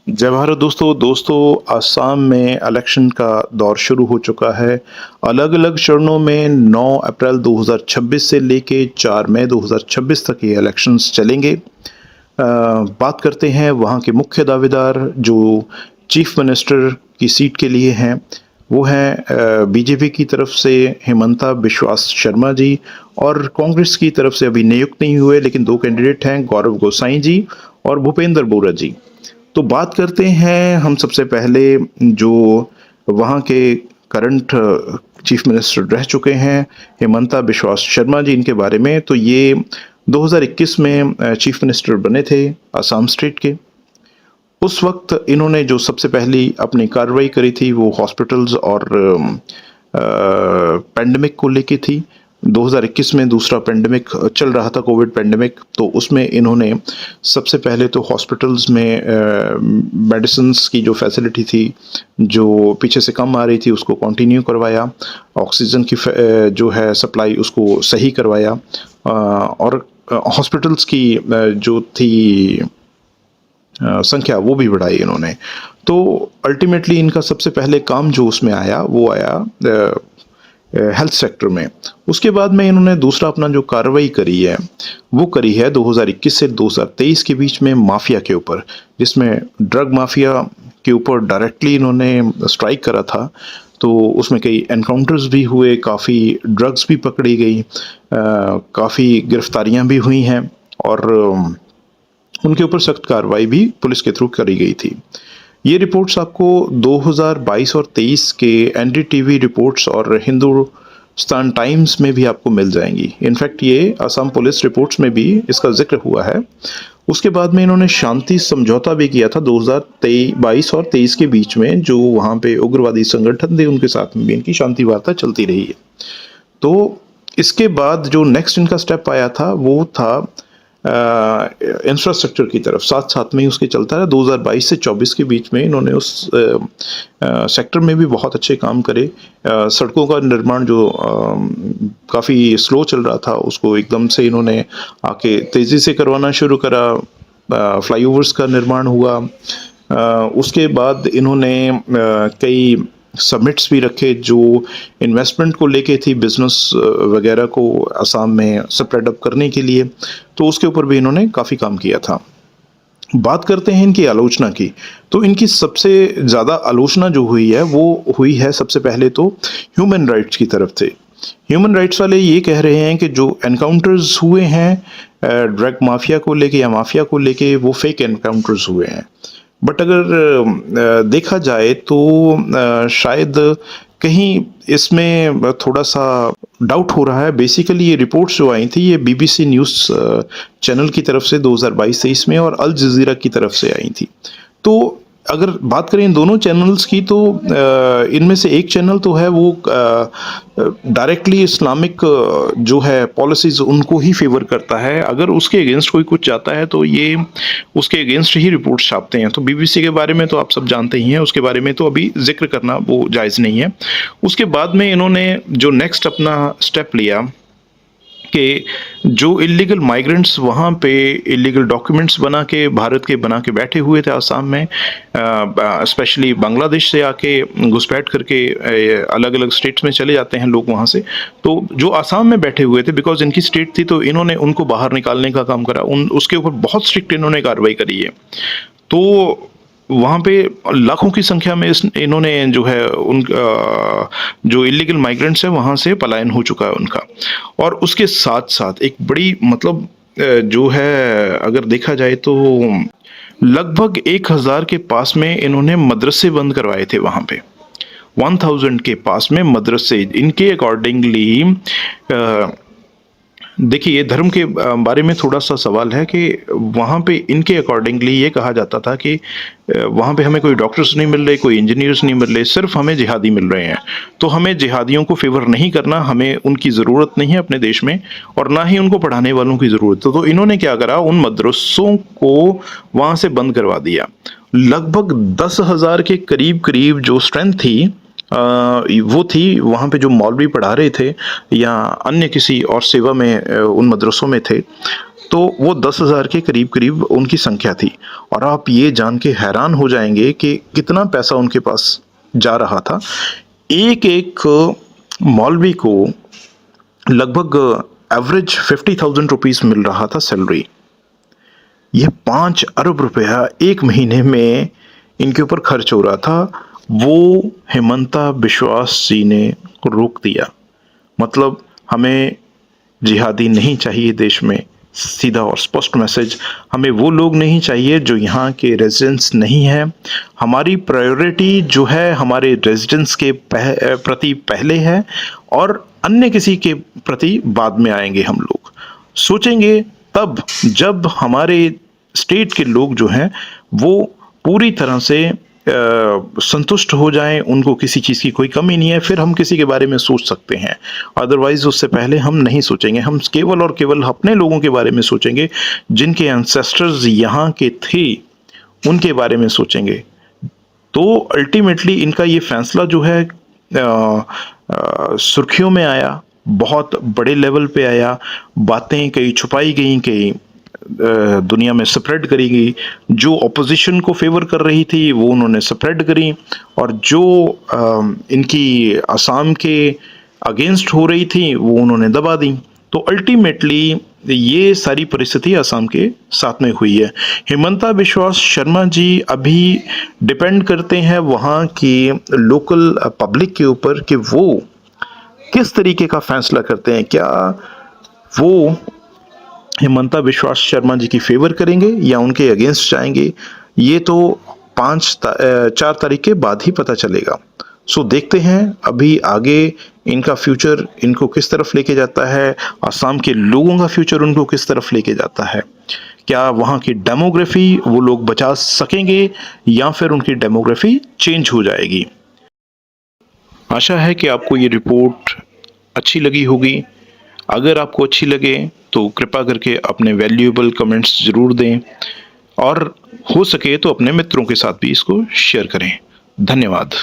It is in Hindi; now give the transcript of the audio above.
जय भारत दोस्तों असम में इलेक्शन का दौर शुरू हो चुका है। अलग-अलग चरणों में 9 अप्रैल 2026 से लेके 4 मई 2026 तक ये इलेक्शंस चलेंगे। बात करते हैं वहाँ के मुख्य दावेदार जो चीफ मिनिस्टर की सीट के लिए हैं, वो हैं बीजेपी की तरफ से हिमंता बिश्वास शर्मा जी और कांग्रेस की तरफ से अभी नियुक्त नहीं हुए लेकिन 2 कैंडिडेट हैं, गौरव गोसाई जी और भूपेंद्र बोरा जी। तो बात करते हैं हम सबसे पहले जो वहाँ के करंट चीफ मिनिस्टर रह चुके हैं हेमंता बिश्वास शर्मा जी, इनके बारे में। तो ये 2021 में चीफ मिनिस्टर बने थे असम स्टेट के। उस वक्त इन्होंने जो सबसे पहली अपनी कार्रवाई करी थी वो हॉस्पिटल्स और पेंडेमिक को लेके थी। 2021 में दूसरा पेंडेमिक चल रहा था, कोविड पेंडेमिक, तो उसमें इन्होंने सबसे पहले तो हॉस्पिटल्स में मेडिसिन्स की जो फैसिलिटी थी जो पीछे से कम आ रही थी उसको कंटिन्यू करवाया, ऑक्सीजन की जो है सप्लाई उसको सही करवाया और हॉस्पिटल्स की जो थी संख्या वो भी बढ़ाई इन्होंने। तो अल्टीमेटली इनका सबसे पहले काम जो उसमें आया वो आया हेल्थ सेक्टर में। उसके बाद में इन्होंने दूसरा अपना जो कार्रवाई करी है वो करी है 2021 से 2023 के बीच में माफिया के ऊपर, जिसमें ड्रग माफिया के ऊपर डायरेक्टली इन्होंने स्ट्राइक करा था। तो उसमें कई एनकाउंटर्स भी हुए, काफ़ी ड्रग्स भी पकड़ी गई, काफ़ी गिरफ्तारियां भी हुई हैं और उनके ऊपर सख्त कार्रवाई भी पुलिस के थ्रू करी गई थी। ये रिपोर्ट्स आपको 2022 और 23 के एनडीटीवी रिपोर्ट्स और हिंदुस्तान टाइम्स में भी आपको मिल जाएंगी। इनफैक्ट ये असम पुलिस रिपोर्ट्स में भी इसका जिक्र हुआ है। उसके बाद में इन्होंने शांति समझौता भी किया था 2022 और 23 के बीच में, जो वहाँ पे उग्रवादी संगठन थे उनके साथ में भी इनकी शांति वार्ता चलती रही है। तो इसके बाद जो नेक्स्ट इनका स्टेप आया था वो था इंफ्रास्ट्रक्चर की तरफ, साथ साथ में ही उसके चलता है। 2022 से 24 के बीच में इन्होंने उस सेक्टर में भी बहुत अच्छे काम करे। सड़कों का निर्माण जो काफ़ी स्लो चल रहा था उसको एकदम से इन्होंने आके तेज़ी से करवाना शुरू करा। फ्लाईओवर्स का निर्माण हुआ। उसके बाद इन्होंने कई समिट्स भी रखे जो इन्वेस्टमेंट को लेके थी, बिजनेस वगैरह को असम में स्प्रेड अप करने के लिए। तो उसके ऊपर भी इन्होंने काफ़ी काम किया था। बात करते हैं इनकी आलोचना की, तो इनकी सबसे ज़्यादा आलोचना जो हुई है वो हुई है सबसे पहले तो ह्यूमन राइट्स की तरफ से। ह्यूमन राइट्स वाले ये कह रहे हैं कि जो एनकाउंटर्स हुए हैं ड्रग माफिया को लेके या माफिया को लेके वो फेक एनकाउंटर्स हुए हैं। बट अगर देखा जाए तो शायद कहीं इसमें थोड़ा सा डाउट हो रहा है। बेसिकली ये रिपोर्ट्स जो आई थी ये बीबीसी न्यूज़ चैनल की तरफ से 2022-23 में और अल जजीरा की तरफ से आई थी। तो अगर बात करें इन दोनों चैनल्स की तो इनमें से एक चैनल तो है वो डायरेक्टली इस्लामिक जो है पॉलिसीज उनको ही फेवर करता है। अगर उसके अगेंस्ट कोई कुछ चाहता है तो ये उसके अगेंस्ट ही रिपोर्ट्स छापते हैं। तो बीबीसी के बारे में तो आप सब जानते ही हैं, उसके बारे में तो अभी जिक्र करना वो जायज़ नहीं है। उसके बाद में इन्होंने जो नेक्स्ट अपना स्टेप लिया कि जो इलीगल माइग्रेंट्स वहाँ पे इलीगल डॉक्यूमेंट्स भारत के बना के बैठे हुए थे आसाम में, स्पेशली बांग्लादेश से आके घुसपैठ करके अलग अलग स्टेट्स में चले जाते हैं लोग वहाँ से। तो जो आसाम में बैठे हुए थे, बिकॉज इनकी स्टेट थी, तो इन्होंने उनको बाहर निकालने का काम करा। उसके ऊपर बहुत स्ट्रिक्ट इन्होंने कार्रवाई करी है। तो वहाँ पे लाखों की संख्या में इन्होंने जो है जो इलीगल माइग्रेंट्स है वहाँ से पलायन हो चुका है उनका। और उसके साथ साथ एक बड़ी मतलब जो है अगर देखा जाए तो लगभग 1000 के पास में इन्होंने मदरसे बंद करवाए थे वहाँ पे। 1000 के पास में मदरसे इनके अकॉर्डिंगली। देखिए, ये धर्म के बारे में थोड़ा सा सवाल है कि वहाँ पे इनके अकॉर्डिंगली ये कहा जाता था कि वहाँ पे हमें कोई डॉक्टर्स नहीं मिल रहे, कोई इंजीनियर्स नहीं मिल रहे, सिर्फ हमें जिहादी मिल रहे हैं। तो हमें जिहादियों को फेवर नहीं करना, हमें उनकी ज़रूरत नहीं है अपने देश में और ना ही उनको पढ़ाने वालों की ज़रूरत है। तो इन्होंने क्या करा, उन मदरसों को वहाँ से बंद करवा दिया। लगभग 10,000 के करीब करीब जो स्ट्रेंथ थी वो थी वहाँ पे, जो मौलवी पढ़ा रहे थे या अन्य किसी और सेवा में उन मदरसों में थे। तो वो 10,000 के करीब करीब उनकी संख्या थी। और आप ये जान के हैरान हो जाएंगे कि कितना पैसा उनके पास जा रहा था। एक एक मौलवी को लगभग एवरेज 50,000 रुपीस मिल रहा था सैलरी। ये 5 अरब रुपया एक महीने में इनके ऊपर खर्च हो रहा था, वो हेमंता बिश्वास जी ने रोक दिया। मतलब हमें जिहादी नहीं चाहिए देश में, सीधा और स्पष्ट मैसेज। हमें वो लोग नहीं चाहिए जो यहाँ के रेजिडेंट्स नहीं हैं। हमारी प्रायोरिटी जो है हमारे रेजिडेंट्स के प्रति पहले है, और अन्य किसी के प्रति बाद में आएंगे। हम लोग सोचेंगे तब जब हमारे स्टेट के लोग जो हैं वो पूरी तरह से संतुष्ट हो जाएं, उनको किसी चीज़ की कोई कमी नहीं है, फिर हम किसी के बारे में सोच सकते हैं। अदरवाइज उससे पहले हम नहीं सोचेंगे। हम केवल और केवल अपने लोगों के बारे में सोचेंगे, जिनके एंसेस्टर्स यहाँ के थे उनके बारे में सोचेंगे। तो अल्टीमेटली इनका ये फैसला जो है सुर्खियों में आया, बहुत बड़े लेवल पे आया। बातें कई छुपाई गई, कई दुनिया में स्प्रेड करी गई। जो ऑपोजिशन को फेवर कर रही थी वो उन्होंने स्प्रेड करी, और जो इनकी असम के अगेंस्ट हो रही थी वो उन्होंने दबा दी। तो अल्टीमेटली ये सारी परिस्थिति असम के साथ में हुई है। हेमंता बिश्वास शर्मा जी अभी डिपेंड करते हैं वहाँ की लोकल पब्लिक के ऊपर कि वो किस तरीके का फैसला करते हैं। क्या वो हेमंता बिश्वास शर्मा जी की फेवर करेंगे या उनके अगेंस्ट जाएंगे, ये तो 4 तारीख के बाद ही पता चलेगा। सो देखते हैं अभी आगे इनका फ्यूचर इनको किस तरफ लेके जाता है, असम के लोगों का फ्यूचर उनको किस तरफ लेके जाता है। क्या वहाँ की डेमोग्राफी वो लोग बचा सकेंगे या फिर उनकी डेमोग्राफी चेंज हो जाएगी। आशा है कि आपको ये रिपोर्ट अच्छी लगी होगी। अगर आपको अच्छी लगे तो कृपा करके अपने वैल्यूएबल कमेंट्स ज़रूर दें, और हो सके तो अपने मित्रों के साथ भी इसको शेयर करें। धन्यवाद।